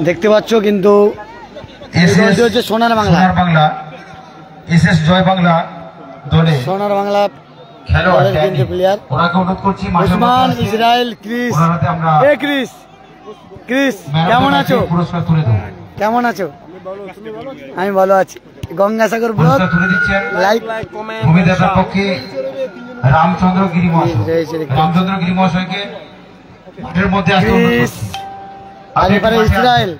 দেখতে পাচ্ছ কিন্তু হচ্ছে সোনার বাংলা এসএস জয় বাংলা দলে সোনার বাংলা খেলোয়াড় কিন্তু প্লেয়ার ওনাকে অনুরোধ করছি উসমান ইসরায়েল ক্রিস। এ ক্রিস, ক্রিস কেমন আছো? পুরস্কার তুলে দেব। কেমন আছো? আমি ভালো আছি। গঙ্গাসাগর ব্লগ লাইক ভূমিদাতার পক্ষে রামচন্দ্র গিরি মহাশয়কে মাঠের মধ্যে আসতে অনুরোধ করছি। আর এবারে ইসরায়েল।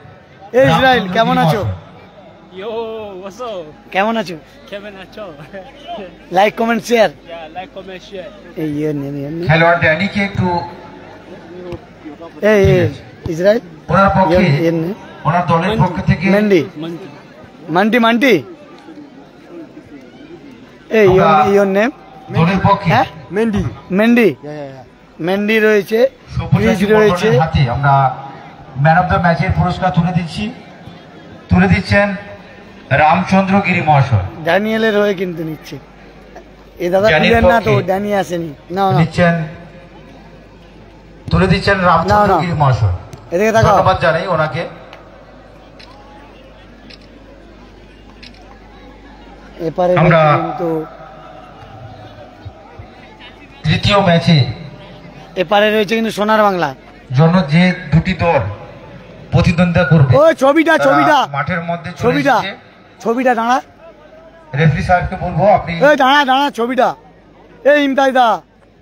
এ ইসরায়েল কেমন আছো? কেমন আছো? Like comment share. এই খেলোয়াড় ড্যানিকে একটু এই ইসরায়েল ওনার পক্ষে ওনার দলের পক্ষ থেকে মান্টি এই ইওর নেম দলের পক্ষে মেন্ডি রয়েছে, ক্রিস রয়েছে। হাতে আমরা ম্যান অফ দ্য ম্যাচের পুরস্কার তুলে দিচ্ছেন রামচন্দ্র গিরি মহাশয়। ড্যানিয়েলের হয়ে কিন্তু নিচ্ছে। এ দাদা প্লেয়ার না তো, ড্যানি আসেনি। না তুলে দিচ্ছেন রামচন্দ্র গিরি মহাশয়। এদিকে তাকাও। ধন্যবাদ জানাই ওনাকে। এপারে কিন্তু তৃতীয় ম্যাচে এপারে রয়েছে কিন্তু সোনার বাংলা জন্য যে দুটি দল প্রতিদ্বন্দ্বিতা করবে। ওই ছবিটা মাঠের মধ্যে ছবিটা দাঁড়া। রেফারি সাহেবকে বলবো আপনি এই দাঁড়া ছবিটা। এই ইমতাজ দা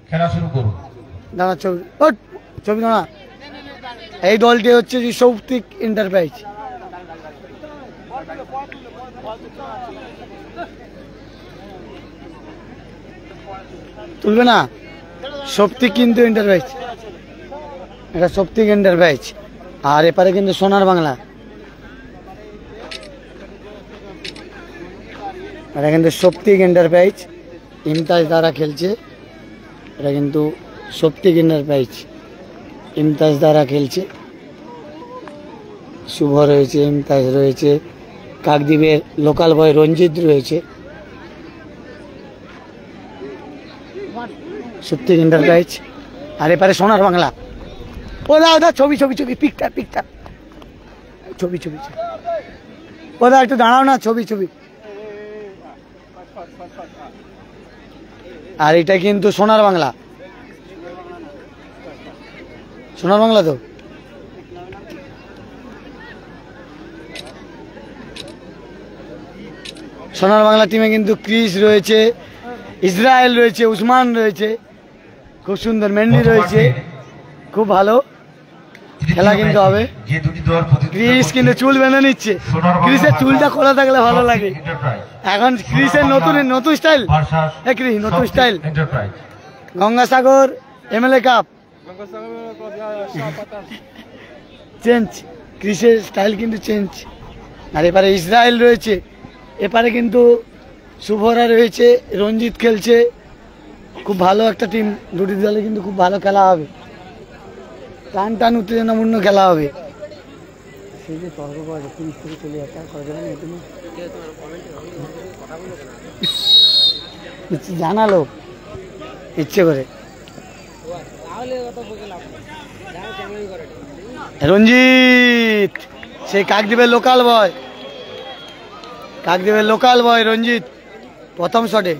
খেলা শুরু করুন। দাঁড়া ছবি দাঁড়া। এই দলটি হচ্ছে সৌপ্তিক এন্টারপ্রাইজ। তুলবে না? সৌপ্তিক কিন্তু এন্টারপ্রাইজ, এটা সৌপ্তিক এন্টারপ্রাইজ। আর এপারে কিন্তু সোনার বাংলা, এটা কিন্তু সৌপ্তিক এন্টারপ্রাইজ। ইমতাজ দ্বারা খেলছে, এটা কিন্তু সৌপ্তিক এন্টারপ্রাইজ। ইমতাজ দ্বারা খেলছে, শুভ রয়েছে, ইমতাজ রয়েছে, কাকদ্বীপের লোকাল বয় রঞ্জিত রয়েছে। সৌপ্তিক এন্টারপ্রাইজ। আর এপারে সোনার বাংলা। ও দা ছবি পিকচার ছবি ও দা একটু দাঁড়াও না, ছবি। আর এটা কিন্তু সোনার বাংলা তো। সোনার বাংলা টিমে কিন্তু ক্রিস রয়েছে, ইসরায়েল রয়েছে, উসমান রয়েছে, খুব সুন্দর, মেন্ডি রয়েছে, খুব ভালো খেলা কিন্তু হবে। ক্রিস কিন্তু চুল বেঁধে নিচ্ছে। ক্রিসের চুলটা খোলা থাকলে ভালো লাগে। এখন ক্রিসের নতুন স্টাইল, নতুন style. Gangasagar MLA cup change, ক্রিসের স্টাইল কিন্তু চেঞ্জ। আর এপারে ইসরায়েল রয়েছে, এপারে কিন্তু শুভরা রয়েছে, রঞ্জিত খেলছে। খুব ভালো একটা টিম, দুটি দলে কিন্তু খুব ভালো খেলা হবে। টান উত্তেজনাপূর্ণ খেলা হবে। সেই যে তর্ক করে 30 থেকে চলে যাচ্ছে, জানালো ইচ্ছে করে। রঞ্জিত সেই কাকদ্বীপের লোকাল বয় রঞ্জিত প্রথম শটে।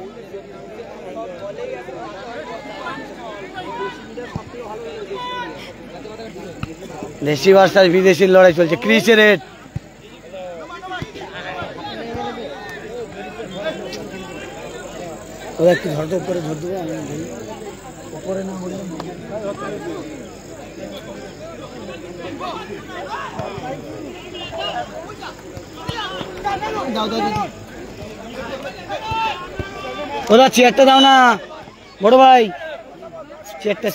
দেশি ভার্সাস বিদেশির লড়াই চলছে। ক্রিসের হেড, ওরা একটু উপরে ধর দেবে, আমি উপরে না হলে ওরা চেয়ারটা দাও না বড় ভাই, চেয়ারটা।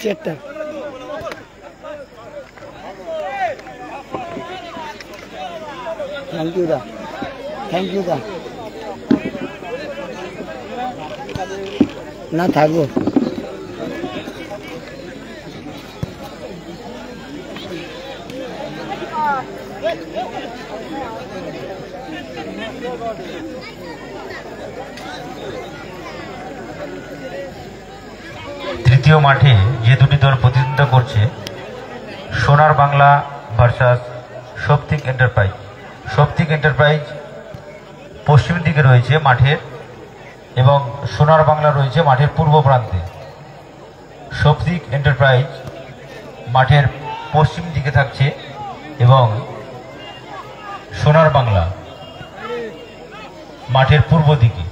থ্যাংক ইউ দা। না থাকবো। তৃতীয় মাঠে যে দুটি দল প্রতিদ্বন্দ্বিতা করছে, সোনার বাংলা ভার্সাস শক্তিক এন্টারপ্রাইজ। শক্তিক এন্টারপ্রাইজ পশ্চিমের দিকে রয়েছে মাঠের, এবং সোনার বাংলা রয়েছে মাঠের পূর্ব প্রান্তে। শক্তিক এন্টারপ্রাইজ মাঠের পশ্চিম দিকে থাকছে এবং সোনার বাংলা মাঠের পূর্ব দিকে।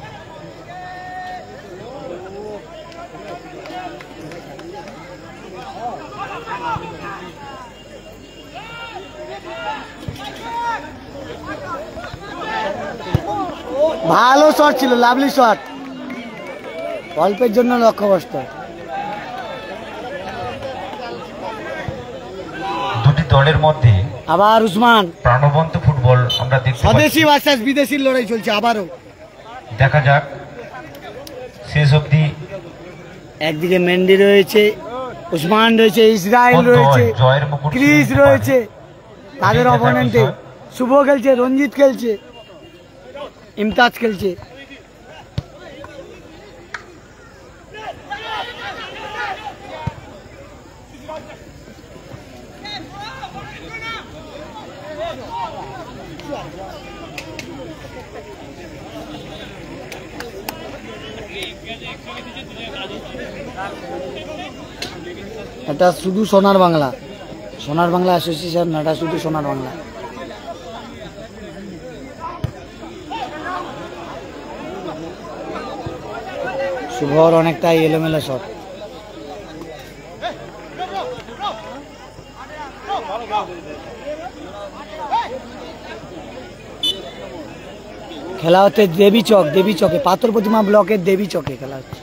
ভালো শট ছিল, লাভলি শট, অল্পের জন্য লক্ষ্যভ্রষ্ট। দুটি দলের মধ্যে আবার উসমান, প্রাণবন্ত ফুটবল আমরা দেখতে পাচ্ছি। স্বদেশি ভার্সেস বিদেশির লড়াই চলছে আবারও। দেখা যাক শেষ অবধি। একদিকে মেন্ডি রয়েছে, উসমান রয়েছে, ইসরায়েল কোন দল রয়েছে, জয়ের মুকুট ক্রিস ছিনতে রয়েছে। তাদের এটাই দেখার অপোনেন্টে বিষয়। শুভ খেলছে, রঞ্জিত খেলছে, ইমতাজ খেলছে। এটা শুধু সোনার বাংলা, সোনার বাংলা অ্যাসোসিয়েশন, এটা শুধু সোনার বাংলা। শুভর অনেকটাই এলোমেলো শট। খেলা হচ্ছে দেবী চকে, পাথর প্রতিমা ব্লকের দেবী চকে খেলা হচ্ছে।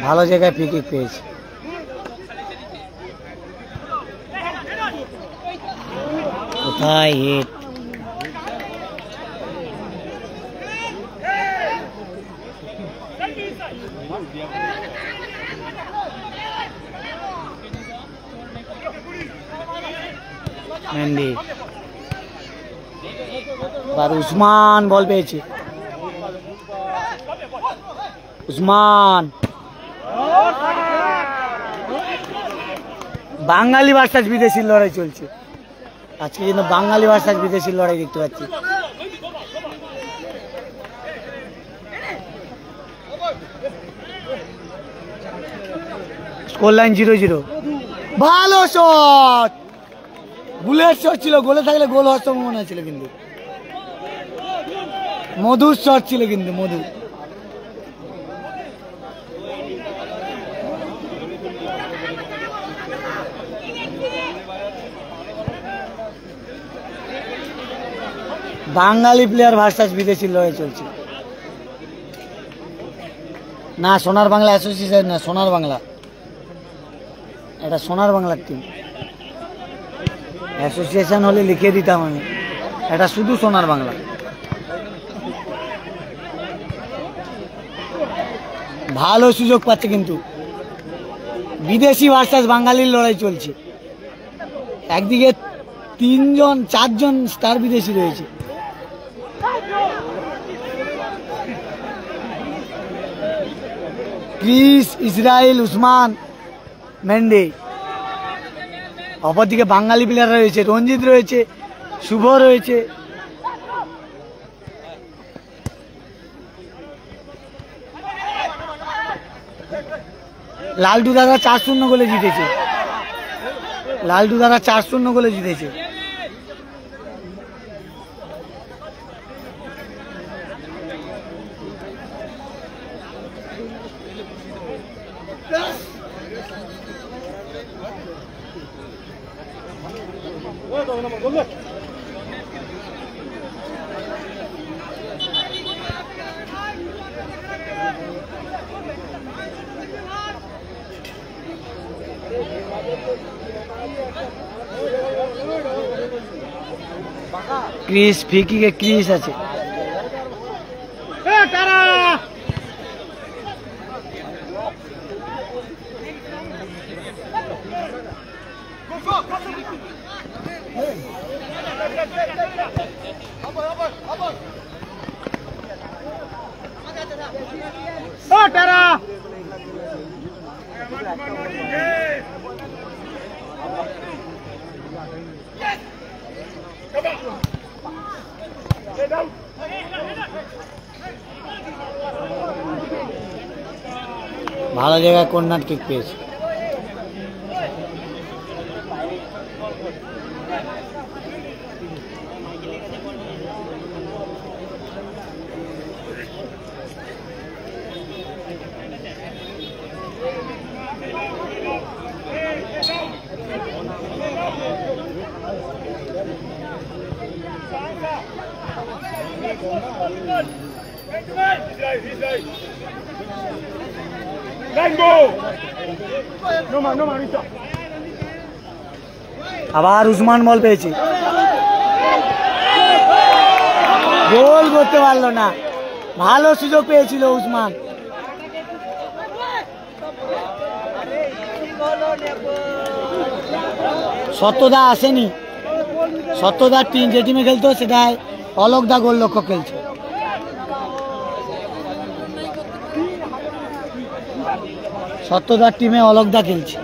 ভালো জায়গায় ফ্রি কিক পেয়েছে। কোথায় হিট? মেন্ডি, আর উসমান বল পেয়েছে। উসমান, বাঙালি ভার্সাস বিদেশির লড়াই চলছে আজকে, কিন্তু বাঙালি ভার্সাস বিদেশির লড়াই দেখতে পাচ্ছি। Score line 0-0। ভালো শট, বুলেট শট ছিল, গোলে থাকলে গোল হওয়ার সম্ভাবনা ছিল, কিন্তু মধুর শট ছিল, কিন্তু মধু। বাঙালি প্লেয়ার ভার্সাস বিদেশির লড়াই চলছে। না, সোনার বাংলা অ্যাসোসিয়েশন না, সোনার বাংলা, এটা সোনার বাংলার টিম। অ্যাসোসিয়েশন হলে লিখে দিতাম আমি, এটা শুধু সোনার বাংলা। ভালো সুযোগ পাচ্ছে, কিন্তু বিদেশি ভার্সাস বাঙালির লড়াই চলছে। একদিকে 4জন স্টার বিদেশি রয়েছে। Chris, Israel, Usman, Mendy. অপরদিকে বাঙালি প্লেয়ার রয়েছে, রঞ্জিত রয়েছে, শুভ রয়েছে। লালটু দাদা 4-0 গোলে জিতেছে, লালটু দাদা 4-0 গোলে জিতেছে। ক্রিস ফিকিকে ক্রিস আছে। ভালো জায়গায় কর্নার কিক পেয়েছে। আবার উসমান বল পেয়েছে, গোল করতে পারলো না। ভালো সুযোগ পেয়েছিল উসমান। সত্যদা আসেনি, সত্যদার টিম যে টিমে খেলতো সেটাই অলকদা গোলরক্ষক খেলছে। সত্যদার টিমে অলকদা খেলছে।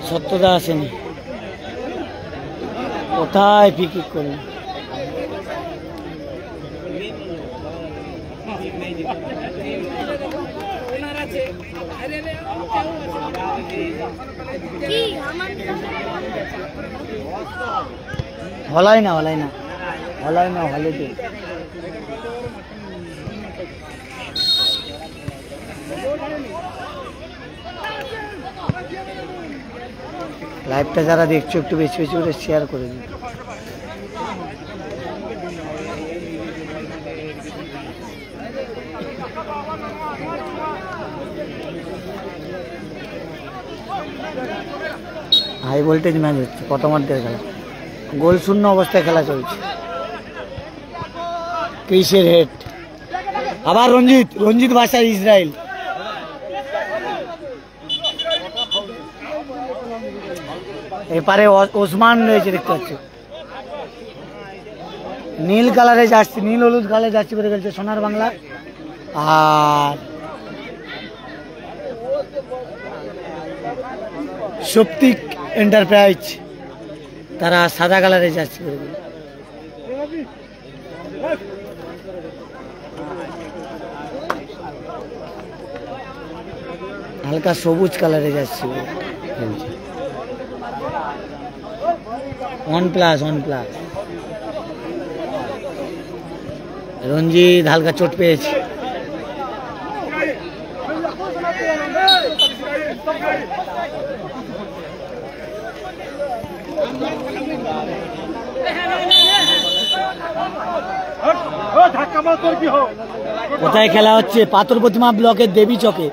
সত্যদা আসেনি, কোথায় ফ্রি-কিক করলো। হলাই না, হলাই না, হলাই না, হলিতে লাইভটা যারা দেখছো একটু বেশি বেশি করে শেয়ার করে দিন। হাই ভোল্টেজ ম্যাচ হচ্ছে, প্রথমার্ধের খেলা, গোল শূন্য অবস্থায় খেলা চলছে। ক্রিসের হেড, আবার রঞ্জিত, রঞ্জিত ভাষায় ইসরায়েল। এপারে ওসমান রয়েছে দেখতে পাচ্ছি, নীল কালারে জার্সি, নীল হলুদ কালারে জার্সি পরে খেলছে সোনার বাংলা। আর শক্তিক এন্টারপ্রাইজ তারা সাদা কালারে জার্সি পরে খেলছে। হালকা সবুজ কালারে জার্সি খেলছে। OnePlus, OnePlus। রঞ্জিত হালকা চোট পেয়েছে। কোথায় খেলা হচ্ছে? পাথর প্রতিমা ব্লকের দেবী চকে,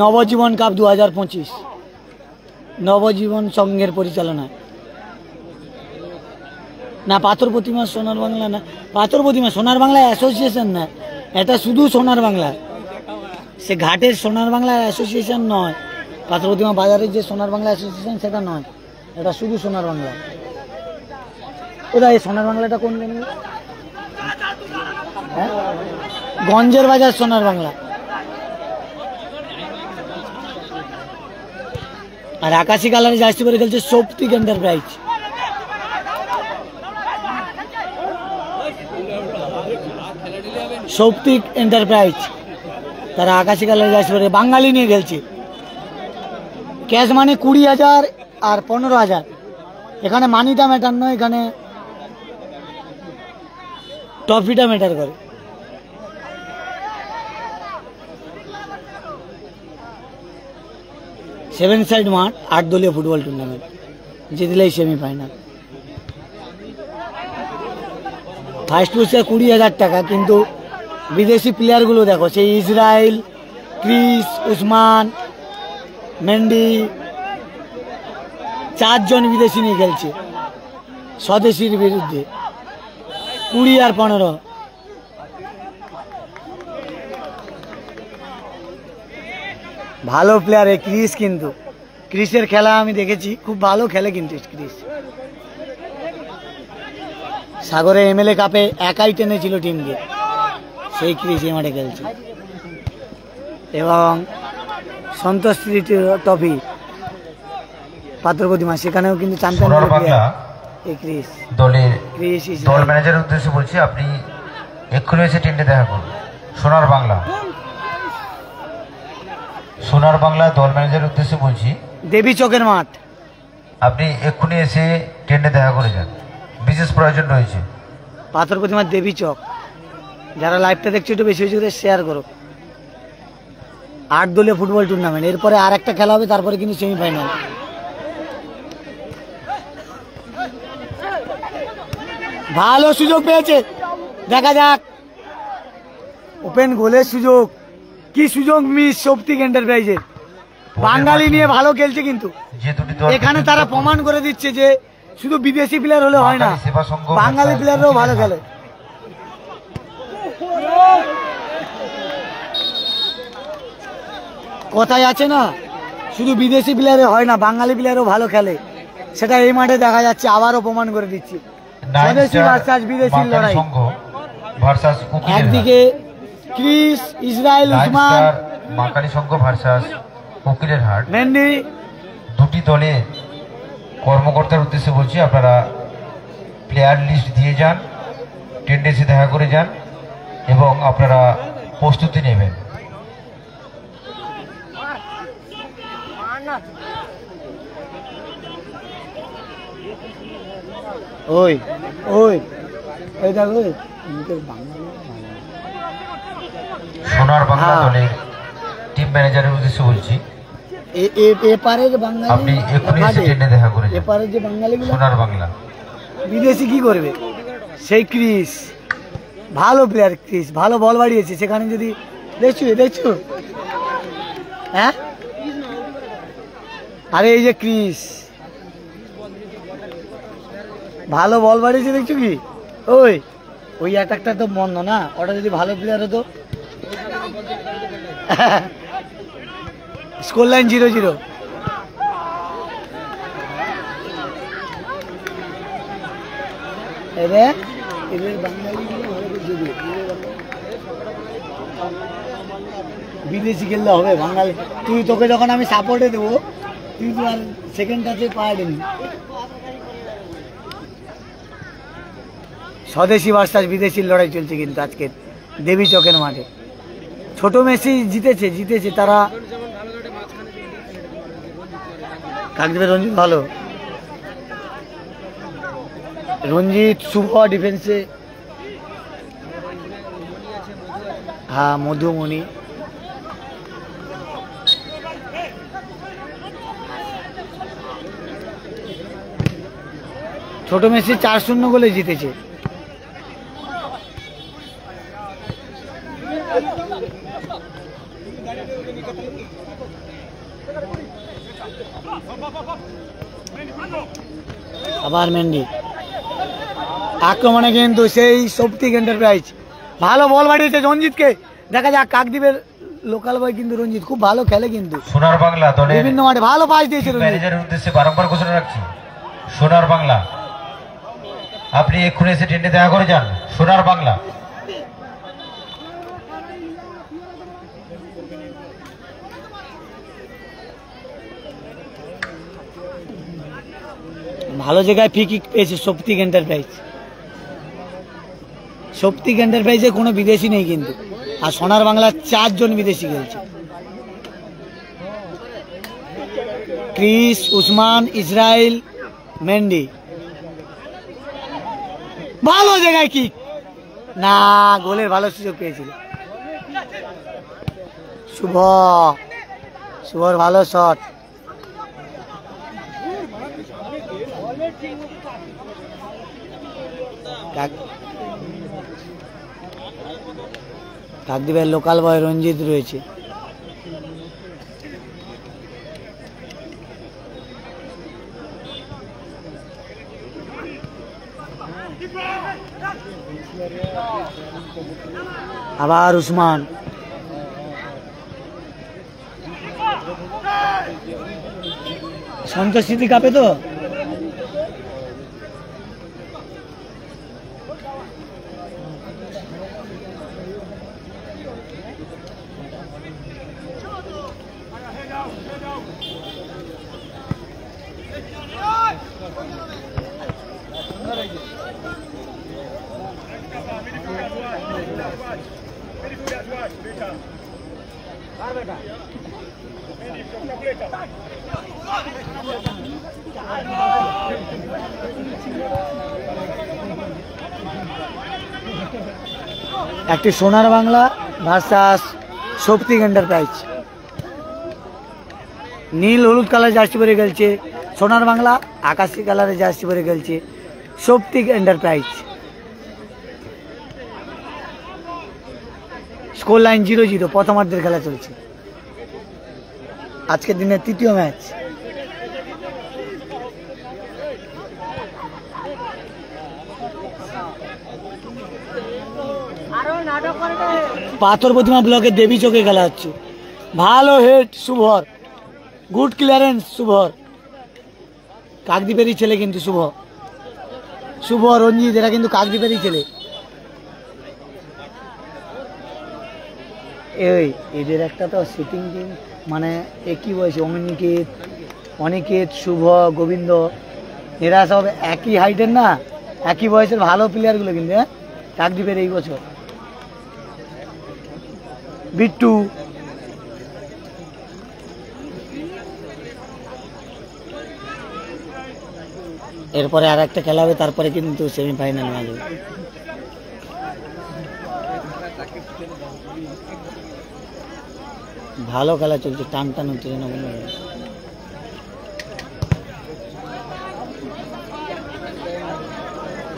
নবজীবন কাপ 2025 নবজীবন সংঘের পরিচালনায়। না, পাথর প্রতিমা সোনার বাংলা না, পাথর প্রতিমা সোনার বাংলা অ্যাসোসিয়েশন না, এটা শুধু সোনার বাংলা। সে ঘাটের সোনার বাংলা অ্যাসোসিয়েশন নয়, পাথর প্রতিমা বাজারের যে সোনার বাংলা অ্যাসোসিয়েশন সেটা নয়, এটা শুধু সোনার বাংলা। ওটা এই সোনার বাংলাটা কোন জানি? হ্যাঁ, গঞ্জের বাজার সোনার বাংলা। আর আকাশি কালারে জার্সি পরে খেলছে শক্তিক এন্টারপ্রাইজ। শক্তিক এন্টারপ্রাইজ তারা আকাশি কালারে জার্সি পরে বাঙালি নিয়ে খেলছে। ক্যাশ মানি 20,000 আর 15,000। এখানে মানিটা ম্যাটার নয়, এখানে ট্রফিটা ম্যাটার করে। 7 সাইড মাঠ, 8 দলীয় ফুটবল টুর্নামেন্ট, জিতলেই সেমিফাইনাল। ফার্স্ট পুরস্কার 20,000 টাকা, কিন্তু বিদেশি প্লেয়ারগুলো দেখো, সেই ইসরায়েল, ক্রিস, উসমান, মেন্ডি, 4 জন বিদেশি নিয়ে খেলছে স্বদেশির বিরুদ্ধে। 20 আর 15। ভালো প্লেয়ার এই ক্রিস, কিন্তু ক্রিসের খেলা আমি দেখেছি, খুব ভালো খেলে কিন্তু ক্রিস। সাগরে এমএলএ কাপে একাই টেনেছিল টিমকে, সেই ক্রিস এই মাঠে খেলছে। এবং সন্তোষ ট্রফি পাত্র প্রতিমা, সেখানেও কিন্তু চ্যাম্পিয়ন এই ক্রিস। দল ম্যানেজারের উদ্দেশ্যে বলছি, আপনি এক্ষুনি এসে টেন্টে দেখা করুন। সোনার বাংলা দল ম্যানেজারের উদ্দেশ্যে বলছি, দেবী চকের মাঠ, আপনি এক্ষুনি এসে টেন্টে দেখা করে যান, বিশেষ প্রয়োজন রয়েছে। পাথর প্রতিমা দেবী চক, যারা লাইভটা দেখছো একটু বেশি বেশি করে শেয়ার করো। 8 দলীয় ফুটবল টুর্নামেন্ট, এরপরে আর একটা খেলা হবে, তারপরে কিন্তু সেমিফাইনাল। ভালো সুযোগ পেয়েছে, দেখা যাক। ওপেন গোলের সুযোগ, কি সুযোগ মিস শক্তিক এন্টারপ্রাইজের। বাঙালি নিয়ে ভালো খেলছে, কিন্তু এখানে তারা প্রমাণ করে দিচ্ছে যে শুধু বিদেশি প্লেয়ার হলে হয় না, বাঙালি প্লেয়াররাও ভালো খেলে। কথায় আছে না, শুধু বিদেশি প্লেয়ারে হয় না, বাঙালি প্লেয়ারও ভালো খেলে, সেটা এই মাঠে দেখা যাচ্ছে, আবারও প্রমাণ করে দিচ্ছি। স্বদেশি ভার্সাস বিদেশির লড়াই, একদিকে ক্রিস, ইসরায়েল, উসমান, বাঙালি সংঘ ভার্সাস উকিলের হাট, মেন্ডি। দুটি দলে কর্মকর্তার উদ্দেশ্যে বলছি, আপনারা প্লেয়ার লিস্ট দিয়ে যান, টেন্টে এসে দেখা করে যান এবং আপনারা প্রস্তুতি নেবেন। ওই ওই ওই দেখো, সোনার বাংলা দলের টিম ম্যানেজারের উদ্দেশ্যে বলছি, এপারের বাঙালি, আপনি এক্ষুনি এসে টেন্টে দেখা করে যান। এপারের যে বাঙালিগুলো, সোনার বাংলা বিদেশি কি করবে, সেই ক্রিস ভালো প্লেয়ার, ক্রিস ভালো বল বাড়িয়েছে, সেখানে যদি দেখছো হ্যাঁ, আরে এই যে ক্রিস ভালো বল বাড়িয়েছে, দেখছো কি? ওই অ্যাটাকটা তো বন্ধ না, ওটা যদি ভালো প্লেয়ার হতো। Score line 0-0। বিদেশি খেললে হবে বাঙালি, তোকে যখন আমি সাপোর্টে দেবো, তুই তো আর সেকেন্ড টাচে পারবি। স্বদেশি ভার্সাস বিদেশির লড়াই চলছে কিন্তু আজকে দেবী চকের মাঠে। ছোট মেসি জিতেছে তারা। কাকদ্বীপের রঞ্জিত ভালো, রঞ্জিত শুভ ডিফেন্সে, হ্যাঁ মধুমণি। ছোট মেসি 4-0 গোলে জিতেছে। আবার মেন্ডি আক্রমণে কিন্তু সেই শক্তিক এন্টারপ্রাইজ ভালো বল বাড়িয়েছে রঞ্জিতকে। দেখা যাক, কাকদ্বীপের লোকাল বয় কিন্তু রঞ্জিত খুব ভালো খেলে, কিন্তু সোনার বাংলা দলের বিভিন্ন মাঠে ভালো পাস দিয়েছে ম্যানেজারের উদ্দেশ্যে বারংবার ঘোষণা রাখছি, সোনার বাংলা আপনি এক্ষুনি এসে টেন্টে দেখা করে যান। সোনার বাংলা ভালো জায়গায় ফ্রি কিক পেয়েছে শক্তিক এন্টারপ্রাইজ। শক্তিক এন্টারপ্রাইজে কোনো বিদেশি নেই কিন্তু, আর সোনার বাংলার 4 জন বিদেশি খেলছে। Chris, Usman, Israel, Mendy. ভালো জায়গায় কিক, না গোলের ভালো সুযোগ পেয়েছিল। শুভর ভালো শট, কাকদ্বীপের লোকাল বয় রঞ্জিত রয়েছে। আবার উসমান, সন্তোষ স্মৃতি কাপে তো একটি সোনার বাংলা ভার্সাস শক্তিক এন্টারপ্রাইজ। নীল হলুদ কালার জার্সি পরে খেলছে সোনার বাংলা, আকাশি কালারের জার্সি পরে খেলছে শক্তিক এন্টারপ্রাইজ। স্কোর লাইন 0-0, প্রথমার্ধের খেলা চলছে। আজকের দিনের তৃতীয় ম্যাচ। পাথর প্রতিমা ব্লকের দেবী চোখে খেলা হচ্ছে। ভালো হেড শুভর, গুড ক্লিয়ারেন্স শুভর। কাকদ্বীপেরই ছেলে কিন্তু শুভ রঞ্জিত, এরা কিন্তু কাকদ্বীপেরই ছেলে। এই এদের একটা তো সিটিং টিম, মানে একই বয়সে অনিকেত, শুভ, গোবিন্দ, এরা সব একই হাইটের না, একই বয়সের ভালো প্লেয়ারগুলো কিন্তু। হ্যাঁ, কাকদ্বীপের এই বছর বিট্টু, এরপরে আর একটা খেলা হবে, তারপরে কিন্তু সেমিফাইনাল ম্যাচ হবে। ভালো খেলা চলছে, টান টান উত্তেজনা।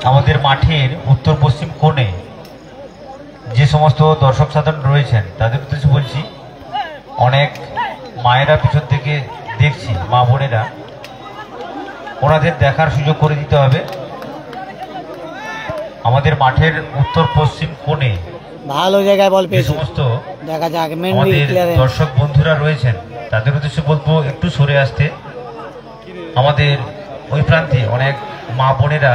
আমাদের মাঠের উত্তর পশ্চিম কোণে যে সমস্ত দর্শক সাধারণ রয়েছেন তাদের উদ্দেশ্যে বলছি, অনেক মায়েরা পিছন থেকে দেখছি, মা বোনেরা, ওনাদের দেখার সুযোগ করে দিতে হবে। আমাদের মাঠের উত্তর পশ্চিম কোণে ভালো জায়গায় বল পেয়েছে সমস্ত দেখা যাক দর্শক বন্ধুরা রয়েছেন তাদের উদ্দেশ্যে বলবো একটু সরে আসতে। আমাদের ওই প্রান্তে অনেক মা বোনেরা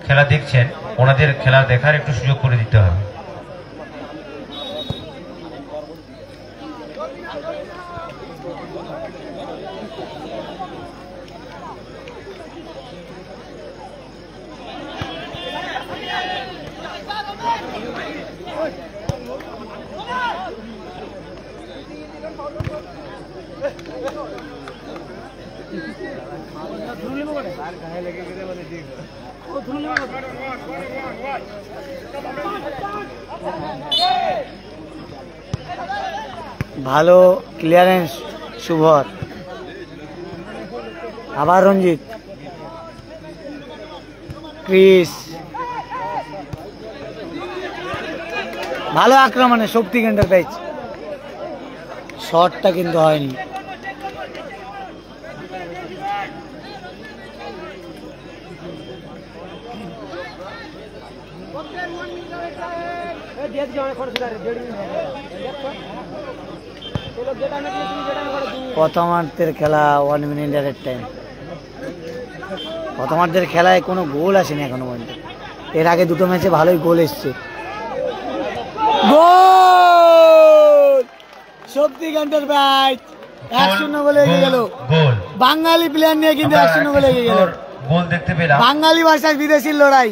খেলা দেখছেন, ওনাদের খেলা দেখার একটু সুযোগ করে দিতে হবে। ভালো ক্লিয়ারেন্স শুভর, আবার রঞ্জিত, ক্রিস, ভালো আক্রমণে শক্তি এন্টারপ্রাইজ। শটটা কিন্তু হয়নি। প্রথমার্ধের খেলা 1 মিনিট এর টাইম। প্রথমার্ধের খেলায় কোনো গোল আসেনি এখনো পর্যন্ত। এর আগে দুটো ম্যাচে ভালোই গোল এসছে। গোল শক্তি এন্টারপ্রাইজ 1-0 গোলে এগিয়ে গেল। বাঙালি প্লেয়ার নিয়ে কিন্তু 1-0 গোলে এগিয়ে গেল। গোল দেখতে পেলাম, বাঙালি ভার্সাস বিদেশির লড়াই।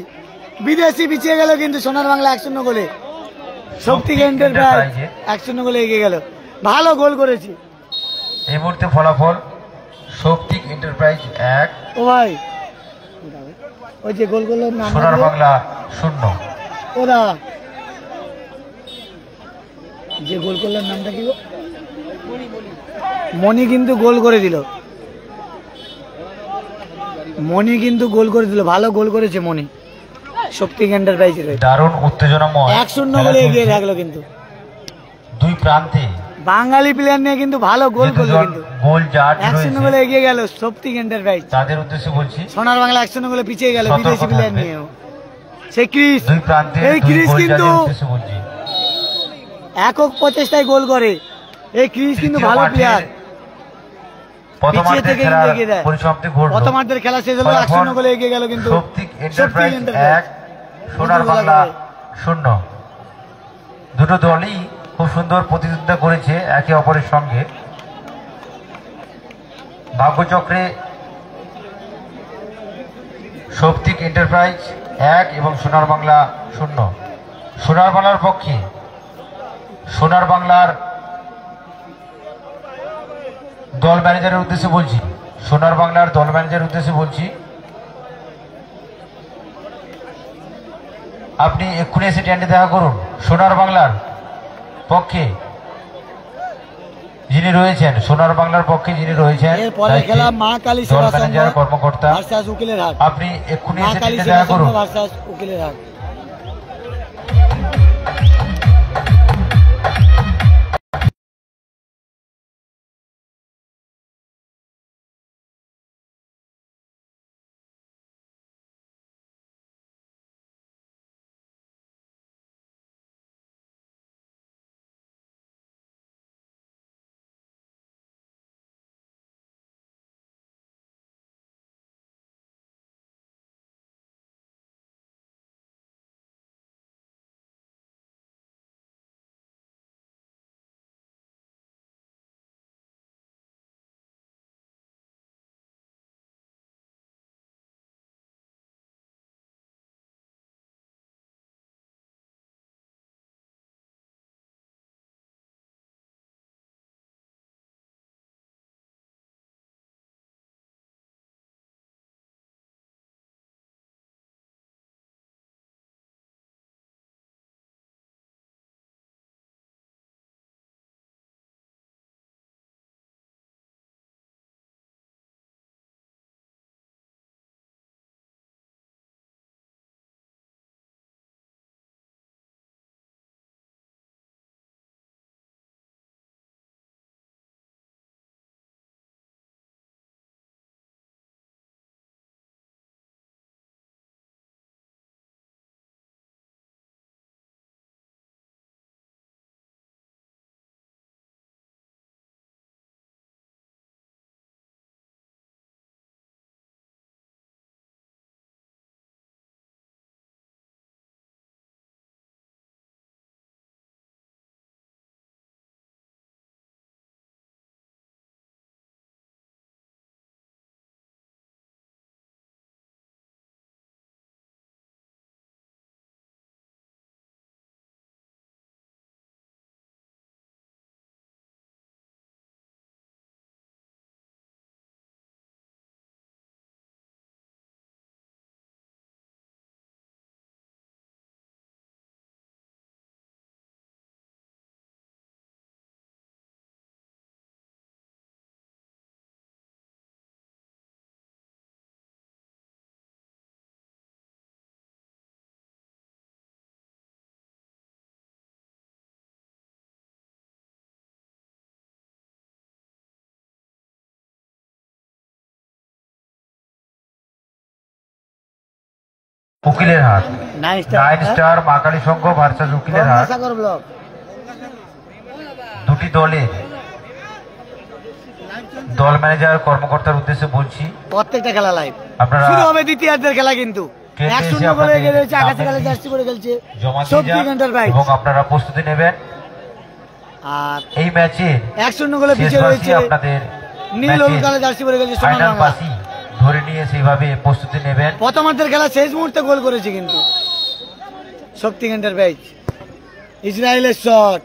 বিদেশি পিছিয়ে গেল কিন্তু সোনার বাংলা 1-0 গোলে। শক্তি এন্টারপ্রাইজ 1-0 গোলে এগিয়ে গেল। ভালো গোল করেছে। এই মুহূর্তে ফলাফল শক্তি এন্টারপ্রাইজ 1, ও ভাই ওই যে গোল গোলের নাম সোনার বাংলা 0। ওরা যে গোল করলেন নামটা কি? মনি কিন্তু গোল করে দিল। মনি কিন্তু গোল করে দিল, ভালো গোল করেছে মনি। শক্তি এন্টারপ্রাইজের হয়ে। দারুণ উত্তেজনাময় 1-0 গোলে এগিয়ে থাকলো কিন্তু দুই প্রান্তে। বাঙালি প্লেয়ার নিয়ে কিন্তু ভালো গোল করলো কিন্তু। গোল জাট 1-0 গোলে এগিয়ে গেল শক্তি এন্টারপ্রাইজ। তাদের উদ্দেশ্যে বলছি, সোনার বাংলা 1-0 গোলে পিছিয়ে গেল সতর্ক বিদেশি প্লেয়ার থাকবে। নিয়েও। সে ক্রিস, দুই প্রান্তে এই ক্রিস কিন্তু বলছি একক প্রচেষ্টায় গোল করে। এই ক্রিস কিন্তু ভালো প্লেয়ার। পিছিয়ে থেকে কিন্তু এগিয়ে দেয়। পরিসমাপ্তি ঘটলো। প্রথমার্ধের খেলা শেষ হলো, 1-0 গোলে এগিয়ে গেল কিন্তু শক্তি এন্টারপ্রাইজ 1, সোনার বাংলা 0। দুটো দলই খুব সুন্দর প্রতিদ্বন্দ্বিতা করেছে একে অপরের সঙ্গে। ভাগ্যচক্রে শক্তি এন্টারপ্রাইজ 1 এবং সোনার বাংলা 0। সোনার বাংলার পক্ষে সোনার বাংলার দল ম্যানেজারের উদ্দেশ্যে বলছি, সোনার বাংলার দল ম্যানেজারের উদ্দেশ্যে বলছি, আপনি এক্ষুনি এসে ট্যান্ডে দেখা করুন। সোনার বাংলার পক্ষে যিনি রয়েছেন, সোনার বাংলার পক্ষে যিনি রয়েছেন এরপরে খেলা মা কালী সেবা সংঘ কর্মকর্তা, ভার্সাস উকিলের হাট। আপনি এক্ষুনি মা এসে কালী ট্যান্ডে সেবা দেখা সংঘ করুন। ভার্সাস উকিলের হাট। উকিলের হাট, 9 স্টার মা কালী সংঘ ভার্সাস উকিলের হাট। দুটি দলের দল ম্যানেজার কর্মকর্তার উদ্দেশ্যে বলছি, প্রত্যেকটা খেলা লাইভ আপনারা শুরু হবে দ্বিতীয়ার্ধের খেলা কিন্তু 1-0 গোলে এগিয়ে রয়েছে। আকাশে কালে জার্সি পরে খেলছে শক্তি এন্টারপ্রাইজ এবং আপনারা প্রস্তুতি নেবেন। আর এই ম্যাচে 1-0 গোলে পিছিয়ে রয়েছে আপনাদের নীল হলুদ কালে জার্সি পরে খেলছে সোনার ফাইনাল বাংলা। পাসি ধরে নিয়ে সেইভাবে প্রস্তুতি নেবেন। প্রথমার্ধের খেলা শেষ মুহূর্তে গোল করেছে কিন্তু শক্তি এন্টারপ্রাইজ। ইসরায়েলের শট,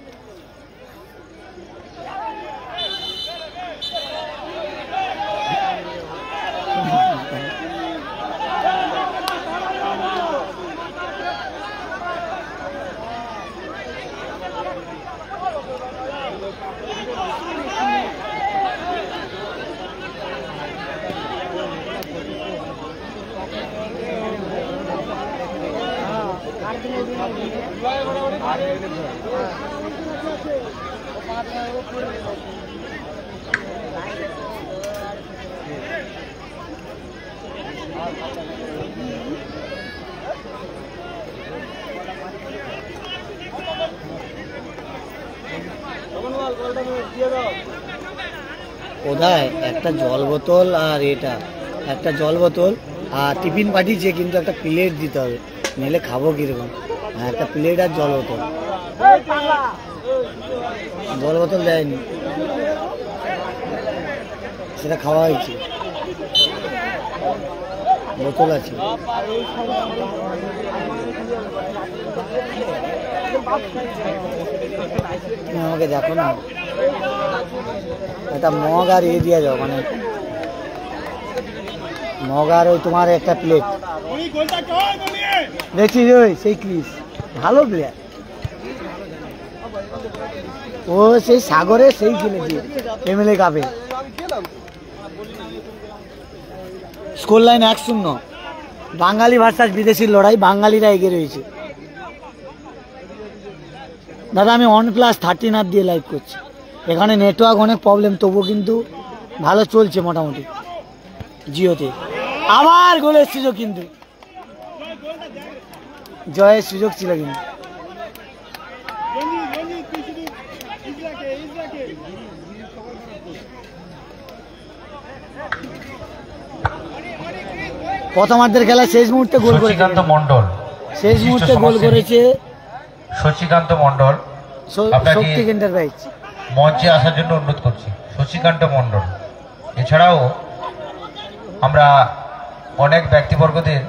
কোথায় একটা জল বোতল আর এটা একটা জল বোতল আর টিফিন পাঠিয়েছে, কিন্তু একটা প্লেট দিতে হবে, নিলে খাবো কিরকম। হ্যাঁ, একটা প্লেট আর জল বোতল, জল বোতল দেয়নি, সেটা খাওয়া হয়েছে, বোতল আছে। আমাকে দেখো না, একটা মগ আর দিয়ে যাও, মানে মগ আর ওই তোমার একটা প্লেট দেখছি ওই সেই ক্রিস, ভালো প্লেয়ার ও, সেই সাগরে সেই খেলেছে এমএলএ কাপে। স্কোর লাইন 1-0, বাঙালি ভার্সাস বিদেশির লড়াই, বাঙালিরা এগিয়ে রয়েছে। দাদা আমি OnePlus 13 দিয়ে লাইভ করছি, এখানে নেটওয়ার্ক অনেক প্রবলেম, তবুও কিন্তু ভালো চলছে মোটামুটি জিওতে। আবার গোলের সুযোগ, কিন্তু জয়ের সুযোগ ছিল, কিন্তু প্রথমার্ধের খেলা শেষ মুহূর্তে গোল করেছে সচিকান্ত মণ্ডল, শেষ মুহূর্তে গোল করেছে সচিকান্ত মণ্ডল। শক্তি এন্টারপ্রাইজ মঞ্চে আসার জন্য অনুরোধ করছি, সচিকান্ত মণ্ডল। এছাড়াও আমরা অনেক ব্যক্তিবর্গদের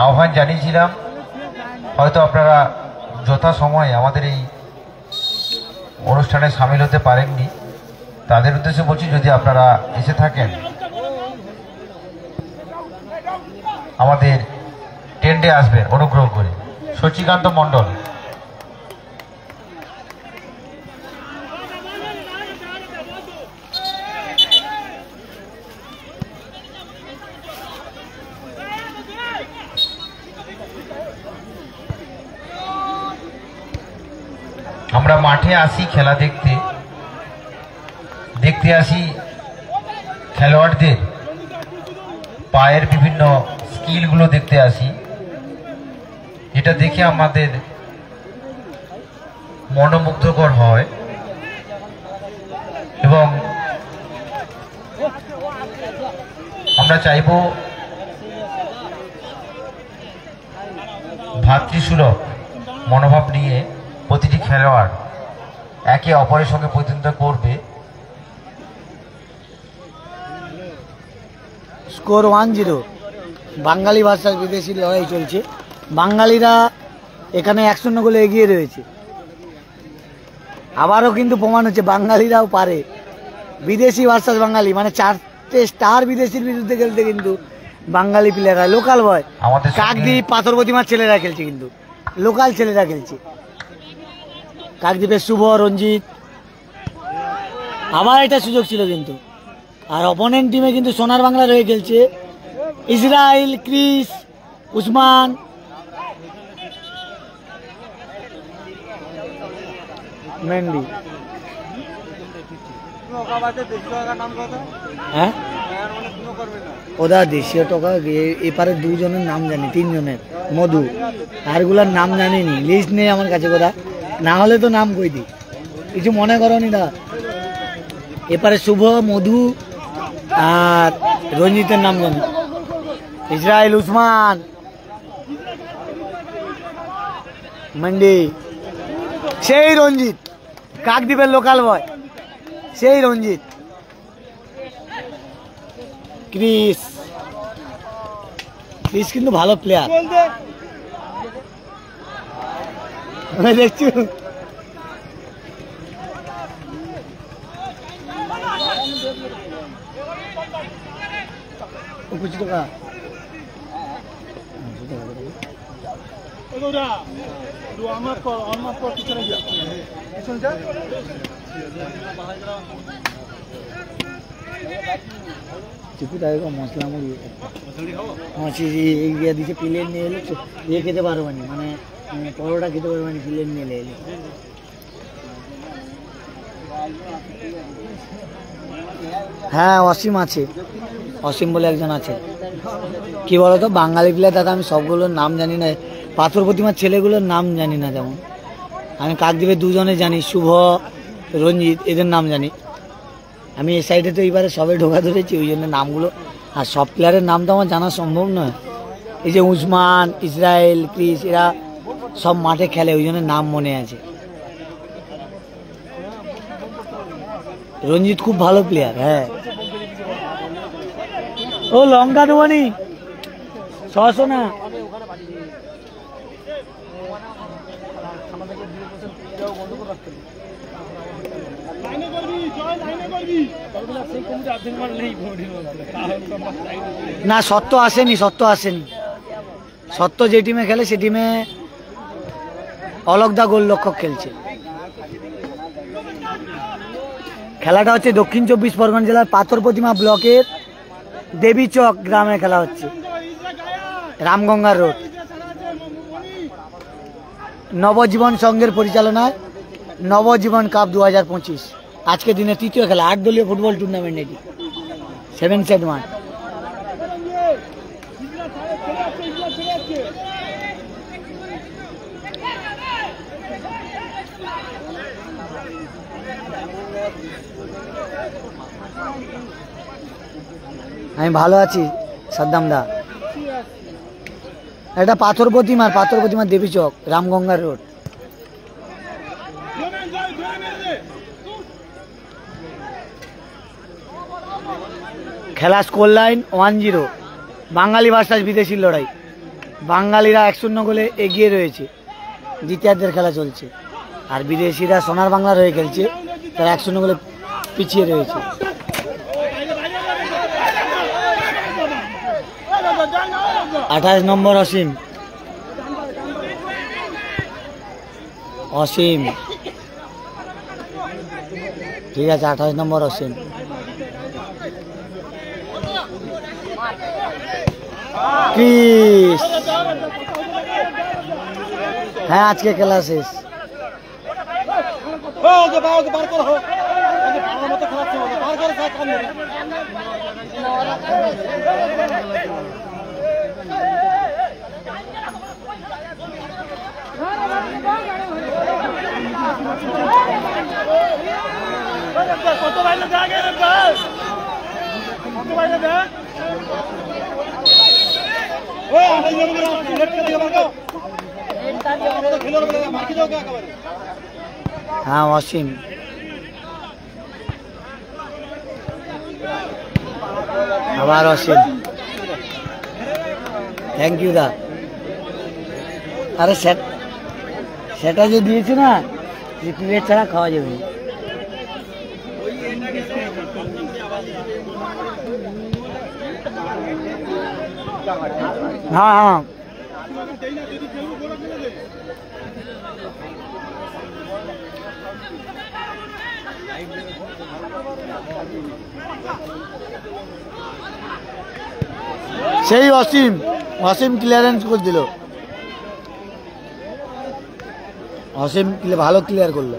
আহ্বান জানিয়েছিলাম, হয়তো আপনারা যথাসময়ে আমাদের এই অনুষ্ঠানে সামিল হতে পারেননি, তাদের উদ্দেশ্যে বলছি যদি আপনারা এসে থাকেন আমাদের টেন্টে আসবেন অনুগ্রহ করে। সচিকান্ত মণ্ডল। আমরা মাঠে আসি খেলা দেখতে, দেখতে আসি খেলোয়াড়দের পায়ের বিভিন্ন স্কিলগুলো দেখতে আসি, যেটা দেখে আমাদের মনোমুগ্ধকর হয় এবং আমরা চাইব ভ্রাতৃসুলভ মনোভাব নিয়ে প্রতিটি খেলোয়াড় একে অপরের সঙ্গে প্রতিদ্বন্দ্বিতা করবে। স্কোর 1-0, বাঙালি ভার্সাস বিদেশি লড়াই চলছে, বাঙালিরা এখানে 1-0 গোলে এগিয়ে রয়েছে। আবারও কিন্তু প্রমাণ হচ্ছে বাঙালিরাও পারে, বিদেশি ভার্সাস বাঙালি, মানে 4টে স্টার বিদেশির বিরুদ্ধে খেলতে কিন্তু বাঙালি প্লেয়াররা, লোকাল বয়, কাকদ্বীপ পাথর প্রতিমার ছেলেরা খেলছে, কিন্তু লোকাল ছেলেরা খেলছে। কাকদ্বীপের শুভ, রঞ্জিত, আবার একটা সুযোগ ছিল কিন্তু। আর অপোনেন্ট টিমে কিন্তু সোনার বাংলা রয়ে খেলছে ইসরায়েল, ক্রিস, উসমান, মেন্ডি। হ্যাঁ ওদা দেশীয় টাকা, এপারে দুজনের নাম জানি, 3 জনের, মধু, আরগুলার নাম জানিনি, লিস্ট নেই আমার কাছে, কোথা না হলে তো নাম কই দি, কিছু মনে করো নি দা। এপারে শুভ, মধু আর রঞ্জিতের নাম জানি, ইসরায়েল, উসমান, মন্ডি, সেই রঞ্জিত, কাকদ্বীপের লোকাল বয়, সেই রঞ্জিত, ক্রিস, ক্রিস কিন্তু ভালো প্লেয়ার দেখছি। कुछ तो का চিকু তাই মশলা মুড়ি মাছি ইয়ে দিচ্ছে প্লেন নিয়ে এলে ইয়ে খেতে পারবো না, মানে পরোটা খেতে পারবো না, প্লেন নিয়ে এলে। হ্যাঁ অসীম আছে, অসীম বলে একজন আছে। কি বলতো বাঙালি প্লেয়ার দাদা আমি সবগুলোর নাম জানি না, পাথর প্রতিমার ছেলেগুলোর নাম জানি না। যেমন আমি কাকদ্বীপের দুজনে জানি, শুভ রঞ্জিত, এদের নাম জানি। আমি এই সাইডে তো এইবারে সবে ঢোকা ধরেছি, ওই জন্য নামগুলো, আর সব প্লেয়ারের নাম তো আমার জানা সম্ভব নয়। এই যে উসমান, ইসরায়েল, ক্রিস, এরা সব মাঠে খেলে, ওই জন্য নাম মনে আছে। রঞ্জিত খুব ভালো প্লেয়ার। হ্যাঁ ও লঙ্কা দেবনি 600 না। না সত্য আসেনি, সত্য আসেনি। সত্য যে টিমে খেলে সে টিমে অলকদা গোলরক্ষক খেলছে। খেলাটা হচ্ছে দক্ষিণ 24 পরগনা জেলার পাথর প্রতিমা ব্লকের দেবীচক গ্রামে খেলা হচ্ছে, রামগঙ্গা রোড। নবজীবন সংঘের পরিচালনায় নবজীবন কাপ 2025 আজকে দিনে তৃতীয় খেলা, 8 দলীয় ফুটবল টুর্নামেন্ট। এটি 7 সেট মাঠ। আমি ভালো আছি সাদ্দাম দা। এটা পাথর প্রতিমার দেবী চক, রামগঙ্গার রোড। খেলা স্কোর লাইন 1-0, বাঙালি ভার্সাস বিদেশির লড়াই। বাঙালিরা 1-0 গোলে এগিয়ে রয়েছে, দ্বিতীয়ার্ধের খেলা চলছে। আর বিদেশিরা সোনার বাংলার হয়ে খেলছে, তারা 1-0 গোলে পিছিয়ে রয়েছে। 28 নম্বর অসীম, অসীম ঠিক আছে, 28 নম্বর অসীম। ক্রিস, হ্যাঁ আজকে খেলা শেষ। হ্যাঁ অসীম, আবার অসীম। থ্যাংক ইউ দা। আরে সেটা যে দিয়েছে না, প্লেট ছাড়া খাওয়া যাবে। হ্যাঁ হ্যাঁ সেই অসীম, অসীম ক্লিয়ারেন্স করে দিল। অসীম ভালো ক্লিয়ার করলো।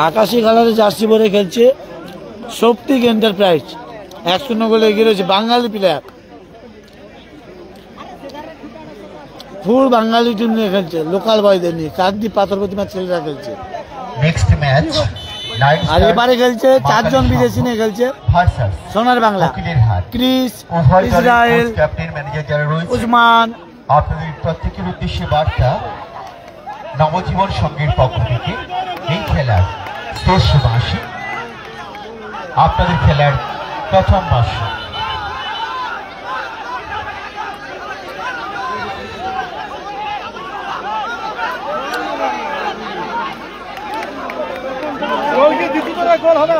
আকাশি কালারের জার্সি পরে খেলছে শক্তিক এন্টারপ্রাইজ, 1-0 গোলে এগিয়ে রয়েছে। বাঙালি প্লেয়ার, ফুল বাঙালি টিম নিয়ে খেলছে, লোকাল বয়দের নিয়ে। কাকদ্বীপ পাথর প্রতিমার ছেলেরা খেলছে। নেক্সট ম্যাচ আর এবারে খেলছে 4 জন বিদেশি নিয়ে খেলছে, সোনার Bangla, Chris, Israel, captain manager যারা রয়েছে। উসমান। আপনাদের প্রত্যেকের উদ্দেশ্যে বার্তা, নবজীবন সংঘের পক্ষ থেকে এই খেলার শেষ মাসে আপনাদের খেলার প্রথম মাসে গোল হবে,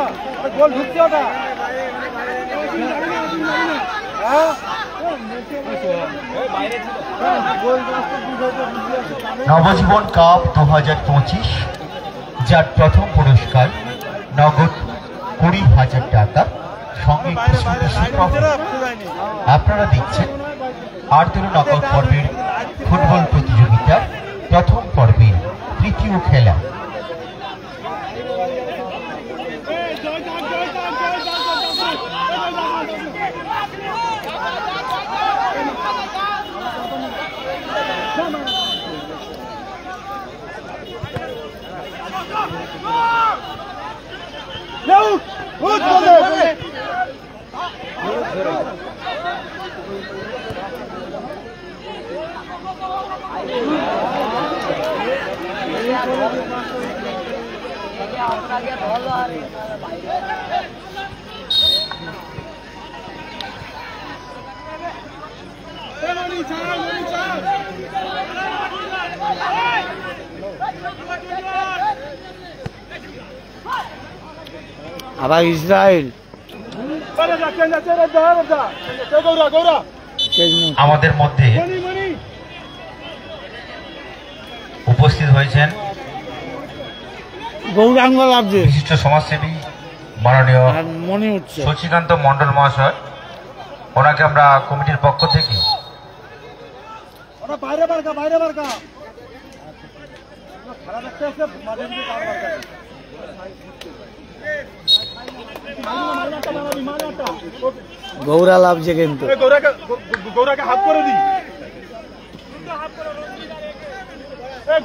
গোল ঢুকছে ওটা। নবজীবন কাপ 2025, যার প্রথম পুরস্কার নগদ 20,000 টাকা, সঙ্গে আপনারা দেখছেন আর্দ্র নকআউট পর্বের ফুটবল প্রতিযোগিতার প্রথম পর্বের তৃতীয় খেলা। আবার ইসরায়েল আমাদের মধ্যে উপস্থিত হয়েছেন গৌরাঙ্গ লাভজে বিশিষ্ট সমাজসেবী মাননীয় মনে হচ্ছে শশীকান্ত মন্ডল মহাশয়। ওনাকে আমরা কমিটির পক্ষ থেকে গৌরা লাভজে কিন্তু গৌরাকে হাত করে দি,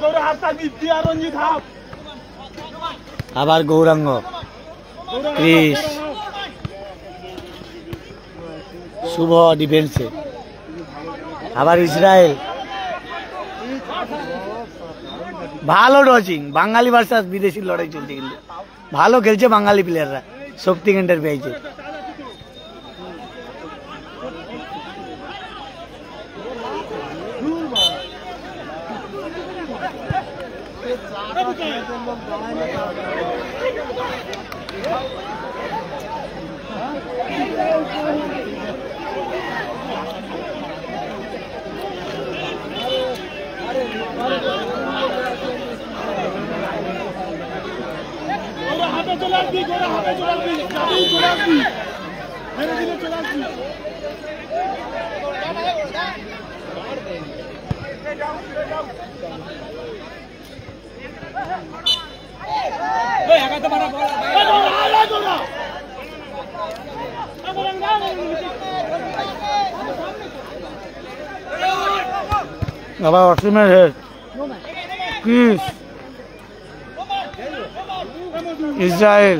গৌরা হাত থাকবি আর রঞ্জিত হাত। আবার গৌরাঙ্গ ক্রিস শুভ ডিফেন্সে, আবার ইসরায়েল ভালো ডচিং, বাঙালি ভার্সাস বিদেশি লড়াই চলছে কিন্তু ভালো খেলছে বাঙালি প্লেয়াররা, শক্তি কেন্দ্রের পেয়েছে। আবার অসীমের head Chris Israel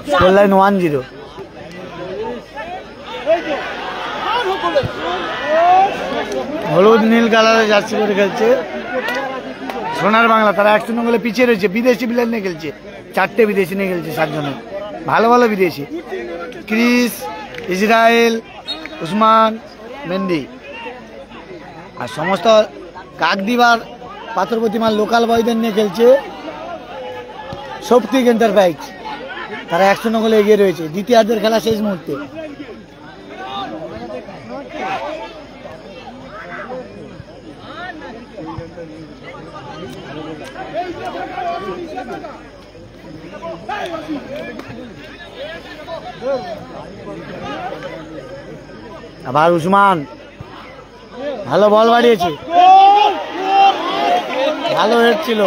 score line 1-0। হলুদ নীল কালারের জার্সি করে খেলছে সোনার বাংলা, তারা 1-0 গোলে পিছিয়ে রয়েছে। বিদেশি প্লেয়ার নিয়ে খেলছে, 4টে বিদেশি নিয়ে খেলছে, 7 জনের ভালো ভালো বিদেশি, ক্রিস, ইসরায়েল, উসমান, মেন্ডি। আর সমস্ত কাকদ্বীপ আর পাথরপ্রতিমার লোকাল বয়দের নিয়ে খেলছে শক্তি এন্টারপ্রাইজ, তারা 1-0 গোলে এগিয়ে রয়েছে। দ্বিতীয়ার্ধের খেলা শেষ মুহূর্তে। আবার উসমান ভালো বল বাড়িয়েছে, ভালো হেড ছিল।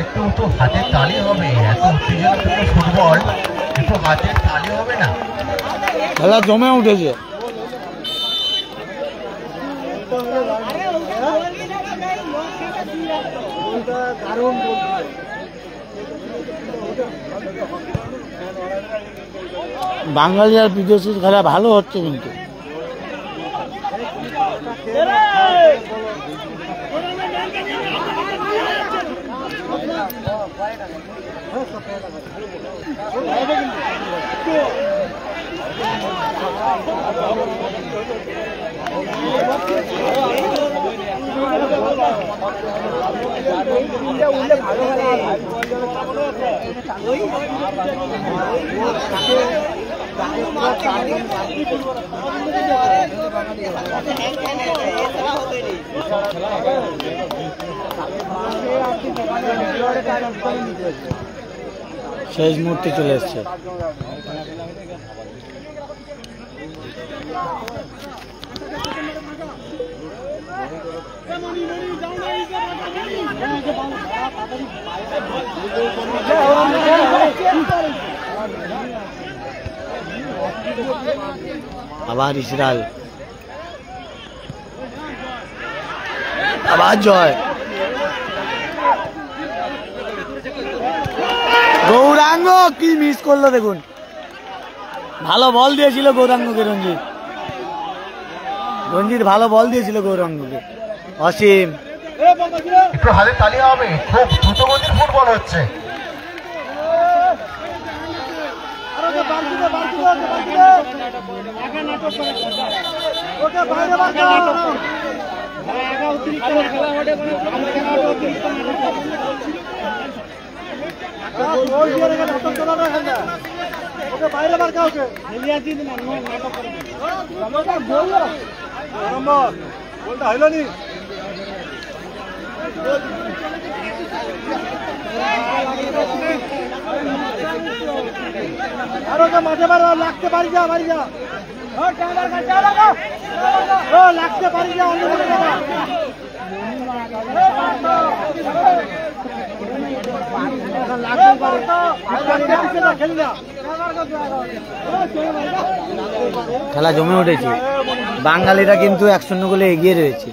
একটু তো হাতের তালি হবে, এত উত্তেজনাপূর্ণ ফুটবল, একটু হাতের তালি হবে না? খেলা জমে উঠেছে। বাঙালি আর বিদেশের খেলা ভালো হচ্ছে কিন্তু। শেষ মুহূর্তে চলে এসছে। আবার ইসরায়েল, আবার জয়। গৌরাঙ্গ কি মিস করলো দেখুন, ভালো বল দিয়েছিল গৌরাঙ্গকে রঞ্জিত। রঞ্জিত ভালো বল দিয়েছিল গৌরাঙ্গকে। অসীম, একটু হাতে তালি হবে, খুব দ্রুতগতির ফুটবল হচ্ছে। বাইরে বার কাউকে বলটা হইল নি। আরো মাঝে বার লাগতে পারি যা, বাড়ি যা, লাগতে পারি যা, অন্য করে যাবা। খেলা জমে উঠেছে। বাঙালিরা কিন্তু 1-0 গোলে এগিয়ে রয়েছে।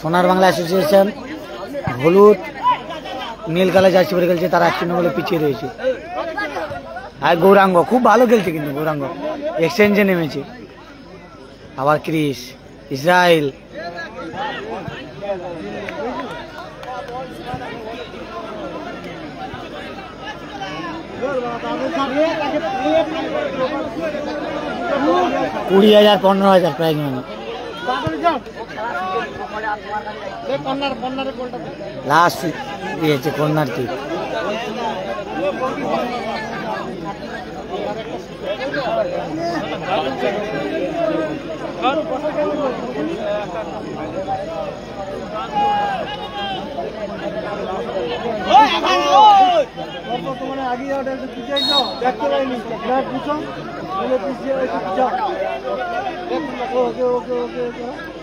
সোনার বাংলা অ্যাসোসিয়েশন হলুদ নীল কালার জার্সি পরে খেলছে, তারা 1-0 গোলে পিছিয়ে রয়েছে। আর গৌরাঙ্গ খুব ভালো খেলছে কিন্তু, গৌরাঙ্গ এক্সচেঞ্জে নেমেছে। আবার ক্রিস, ইসরায়েল, $20,000 $15,000 প্রাইজ মানে। লাস্ট দিয়েছে কর্নার কিক।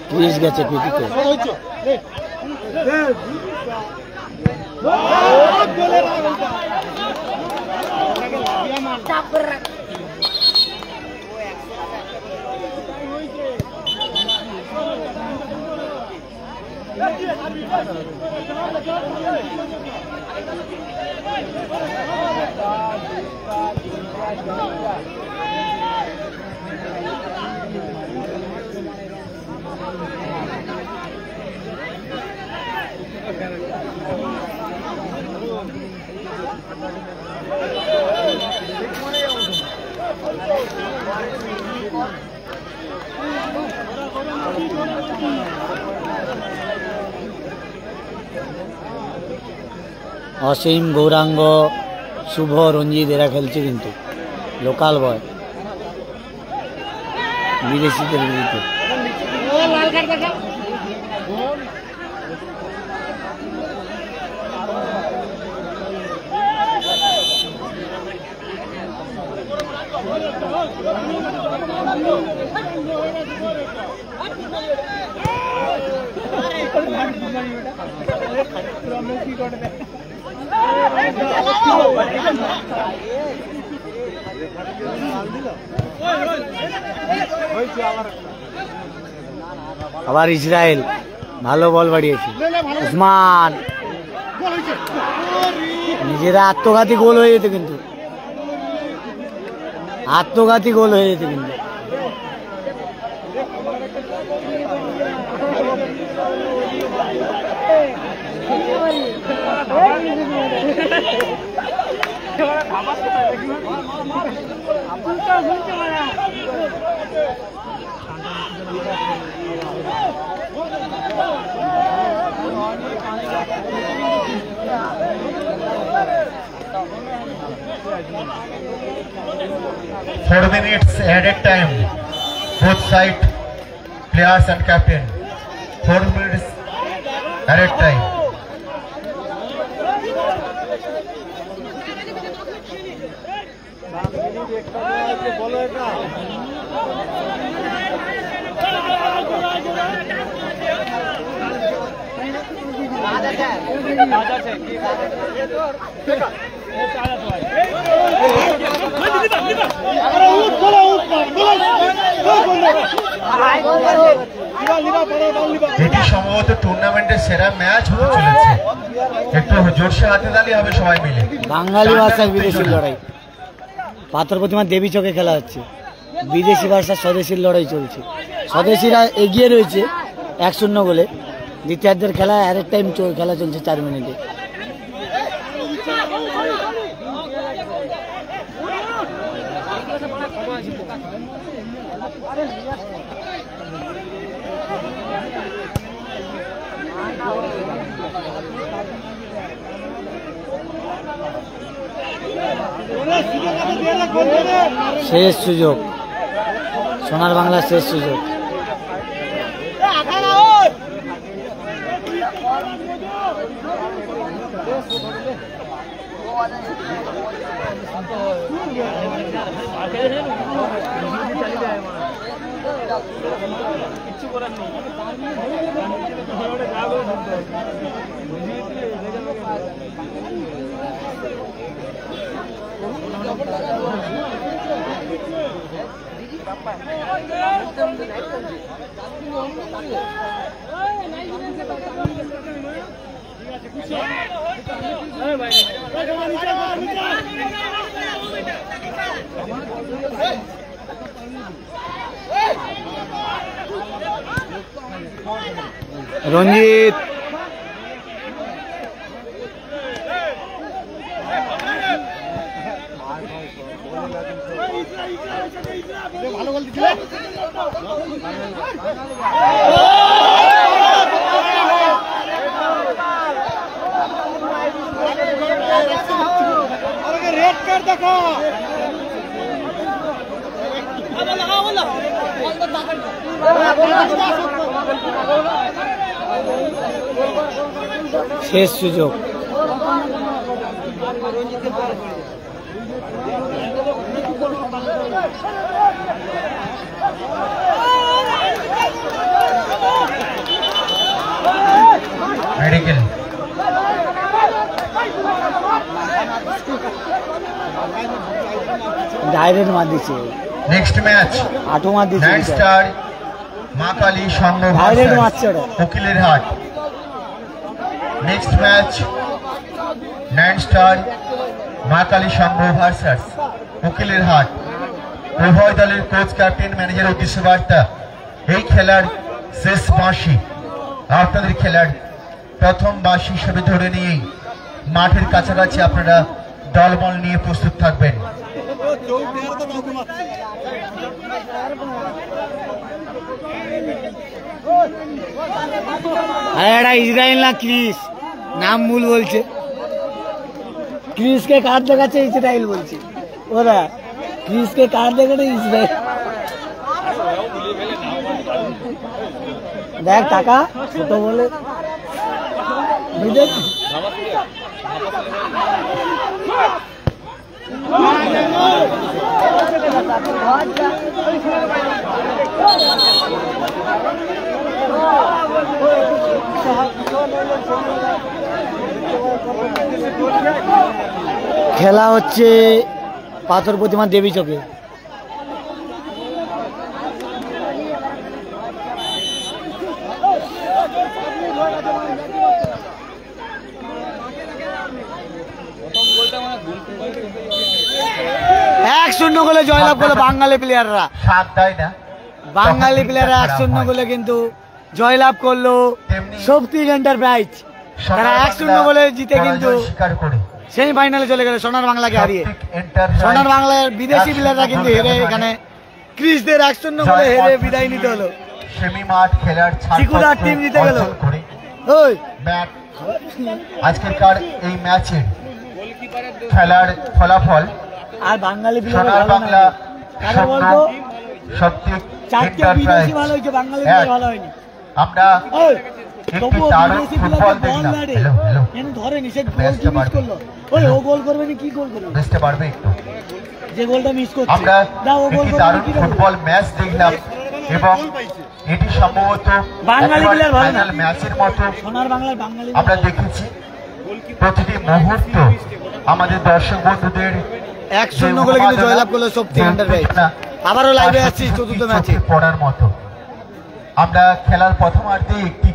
ক্রিস গেছে পিটিতে। অসীম, গৌরাঙ্গ, শুভ, রঞ্জিত এরা খেলছে কিন্তু লোকাল বয় বিদেশিদের বিরুদ্ধে। আবার ইসরায়েল ভালো বল বাড়িয়েছে। উসমান নিজেরা আত্মঘাতী গোল হয়ে যেত, কিন্তু আত্মঘাতী গোল হয়ে যেত কিন্তু। Four minutes added time. Both side players and captain. 4 minutes added time. এটি সম্ভবত টুর্নামেন্টের সেরা ম্যাচ হতে চলেছে। একটু জোরসে হাতে তালি হবে সবাই মিলে। বাঙালি ভাষার বিদেশির লড়াই, পাথর প্রতিমা দেবী চকে খেলা হচ্ছে। বিদেশি ভাষার স্বদেশির লড়াই চলছে। স্বদেশিরা এগিয়ে রয়েছে 1-0 গোলে। দ্বিতীয়ার্ধের খেলা অ্যারেট টাইম খেলা চলছে 4 মিনিটে। শেষ সুযোগ, সোনার বাংলার শেষ সুযোগ। রঞ্জিত ভালো গোল দিছিল। রেড কার্ড দেখো। শেষ সুযোগ। মেডিকেল ডাইরেক্ট মার দিচ্ছে। নেক্সট ম্যাচ আটো মার দিচ্ছে। নাইট স্টার মা কালী সংঘ ডাইরেক্ট মারছে ওটা। উকিলের হাট। নেক্সট ম্যাচ নাইট স্টার মা কালী সংঘ ভার্সাস উকিলের হাট। উভয় দলের কোচ, ক্যাপ্টেন, ম্যানেজার উদ্দেশ্য বার্তা, এই খেলার শেষ বাঁশি আপনাদের খেলার প্রথম বাঁশি হিসেবে ধরে নিয়েই মাঠের কাছাকাছি আপনারা দলবল নিয়ে প্রস্তুত থাকবেন। ইসরায়েল না ক্রিস, নাম ভুল বলছে। ক্রিসকে কার্ড দেখাচ্ছে, ইসরায়েল বলছে ওরা। ক্রিসকে কার্ড দেখাচ্ছে ইসরায়েল। দেখ টাকা ছোট বলে বুঝে খেলা হচ্ছে পাথর প্রতিমা দেবী চকে। এক শূন্য গোলে জয়লাভ করলো বাঙালি প্লেয়াররা। সাথ দেয় না বাঙালি প্লেয়াররা 1-0 গোলে কিন্তু জয়লাভ করলো শক্তি এন্টারপ্রাইজ। তারা 1-0 গোলে জিতে কিন্তু সেমিফাইনালে চলে গেল সোনার বাংলাকে হারিয়ে। সোনার বাংলার বিদেশি প্লেয়াররা কিন্তু হেরে এখানে ক্রিসদের 1-0 গোলে হেরে বিদায় নিতে হলো। সেমি মাঠ খেলার চিকুদার টিম জিতে গেল। ওই আজকের এই ম্যাচে খেলার ফলাফল আর বাঙালি সোনার বাংলা আমরা একটি দারুণ ফুটবল দেখলাম। বুঝতে পারবে একটু আমরা একটি দারুণ ফুটবল ম্যাচ দেখলাম এবং এটি সম্ভবত ফাইনাল ম্যাচের মতো আমরা দেখেছি। প্রতিটি মুহূর্ত আমাদের দর্শক বন্ধুদের 1-0 গোলে কিন্তু জয়লাভ করলো শক্তি এন্টারপ্রাইজ। আবারও লাইভে আসছি চতুর্থ ম্যাচে পড়ার মতো। আমরা খেলার প্রথমার্ধে একটি